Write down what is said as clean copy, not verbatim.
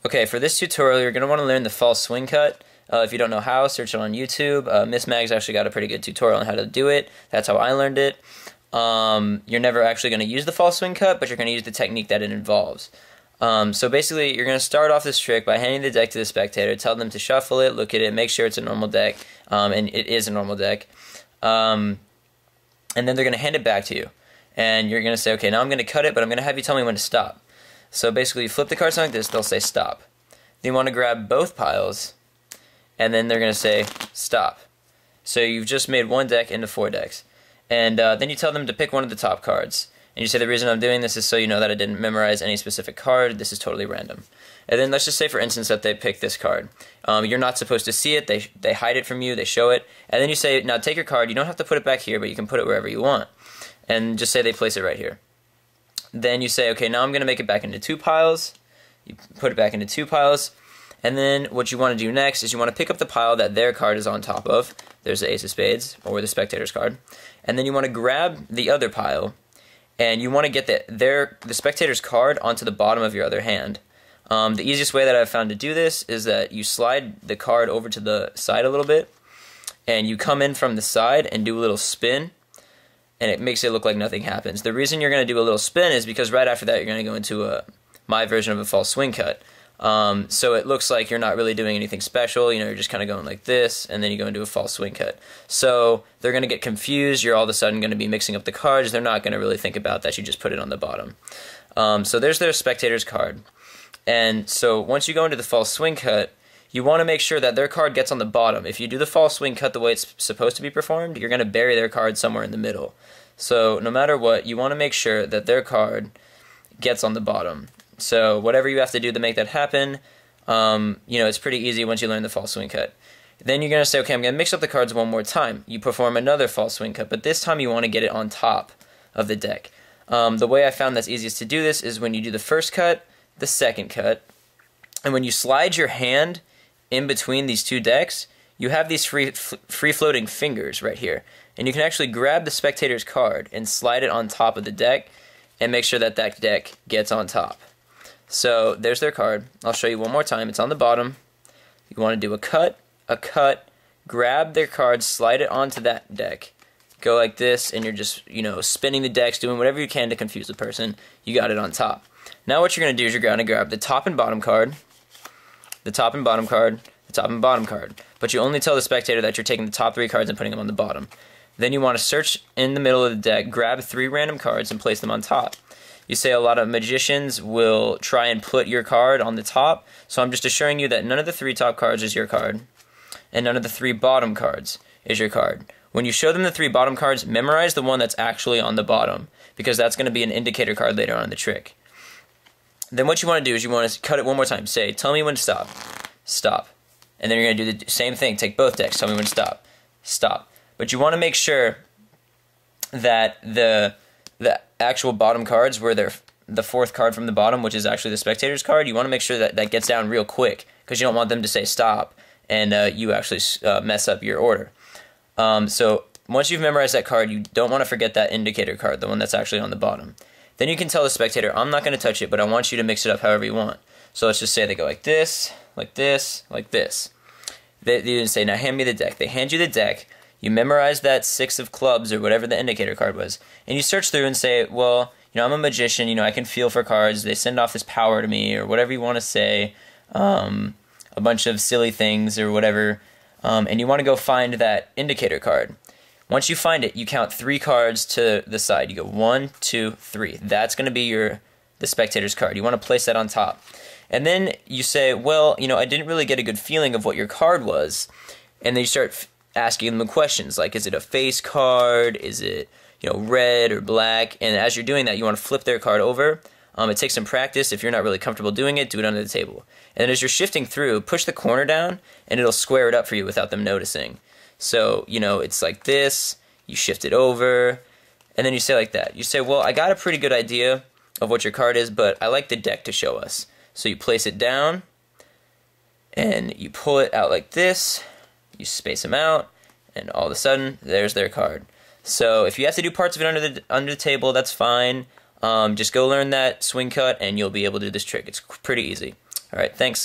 Okay, for this tutorial, you're going to want to learn the false swing cut. If you don't know how, search it on YouTube. Miss Mag's actually got a pretty good tutorial on how to do it. That's how I learned it. You're never actually going to use the false swing cut, but you're going to use the technique that it involves. So basically, you're going to start off this trick by handing the deck to the spectator, tell them to shuffle it, look at it, make sure it's a normal deck, and it is a normal deck. And then they're going to hand it back to you. And you're going to say, okay, now I'm going to cut it, but I'm going to have you tell me when to stop. So basically, you flip the cards like this, they'll say stop. Then you want to grab both piles, and then they're going to say stop. So you've just made one deck into 4 decks. And then you tell them to pick one of the top cards. And you say the reason I'm doing this is so you know that I didn't memorize any specific card, this is totally random. And then let's just say for instance that they pick this card. You're not supposed to see it, they hide it from you, they show it. And then you say, now take your card, you don't have to put it back here, but you can put it wherever you want. And just say they place it right here. Then you say, okay, now I'm going to make it back into 2 piles. You put it back into 2 piles. And then what you want to do next is you want to pick up the pile that their card is on top of. There's the ace of spades, or the spectator's card. And then you want to grab the other pile, and you want to get the spectator's card onto the bottom of your other hand. The easiest way that I've found to do this is that you slide the card over to the side a little bit, and you come in from the side and do a little spin, and it makes it look like nothing happens. The reason you're going to do a little spin is because right after that you're going to go into my version of a false swing cut. So it looks like you're not really doing anything special, you know, you're just kind of going like this, and then you go into a false swing cut. So they're going to get confused, you're all of a sudden going to be mixing up the cards, they're not going to really think about that you just put it on the bottom. So there's their spectator's card. And so once you go into the false swing cut, you want to make sure that their card gets on the bottom. If you do the false swing cut the way it's supposed to be performed, you're going to bury their card somewhere in the middle. So no matter what, you want to make sure that their card gets on the bottom. So whatever you have to do to make that happen, you know, it's pretty easy once you learn the false swing cut. Then you're going to say, okay, I'm going to mix up the cards one more time. You perform another false swing cut, but this time you want to get it on top of the deck. The way I found that's easiest to do this is when you do the first cut, the second cut, and when you slide your hand in between these 2 decks, you have these free-floating fingers right here. And you can actually grab the spectator's card and slide it on top of the deck and make sure that that deck gets on top. So there's their card. I'll show you one more time. It's on the bottom. You want to do a cut, grab their card, slide it onto that deck. Go like this, and you're just, you know, spinning the decks, doing whatever you can to confuse the person. You got it on top. Now what you're going to do is you're going to grab the top and bottom card, the top and bottom card, the top and bottom card. But you only tell the spectator that you're taking the top 3 cards and putting them on the bottom. Then you want to search in the middle of the deck, grab 3 random cards and place them on top. You say a lot of magicians will try and put your card on the top, so I'm just assuring you that none of the 3 top cards is your card, and none of the 3 bottom cards is your card. When you show them the 3 bottom cards, memorize the one that's actually on the bottom, because that's going to be an indicator card later on in the trick. Then what you want to do is you want to cut it one more time. Say, tell me when to stop. Stop. And then you're going to do the same thing. Take both decks. Tell me when to stop. Stop. But you want to make sure that the actual bottom cards were the 4th card from the bottom, which is actually the spectator's card. You want to make sure that that gets down real quick, because you don't want them to say stop and you actually mess up your order. So once you've memorized that card, you don't want to forget that indicator card, the one that's actually on the bottom. Then you can tell the spectator, I'm not going to touch it, but I want you to mix it up however you want. So let's just say they go like this, like this, like this. They say, now hand me the deck. They hand you the deck. You memorize that 6 of clubs or whatever the indicator card was, and you search through and say, well, you know, I'm a magician, you know, I can feel for cards, they send off this power to me, or whatever you want to say, a bunch of silly things or whatever, and you want to go find that indicator card. Once you find it, you count 3 cards to the side. You go 1, 2, 3. That's going to be the spectator's card. You want to place that on top. And then you say, well, you know, I didn't really get a good feeling of what your card was, and then you start asking them questions like, is it a face card, is it, you know, red or black? And as you're doing that, you want to flip their card over. It takes some practice. If you're not really comfortable doing it, do it under the table. And then as you're shifting through, push the corner down and it'll square it up for you without them noticing. So, you know, it's like this, you shift it over, and then you say like that. You say, well, I got a pretty good idea of what your card is, but I like the deck to show us. So you place it down and you pull it out like this. You space them out, and all of a sudden, there's their card. So if you have to do parts of it under the table, that's fine. Just go learn that swing cut, and you'll be able to do this trick. It's pretty easy. All right, thanks.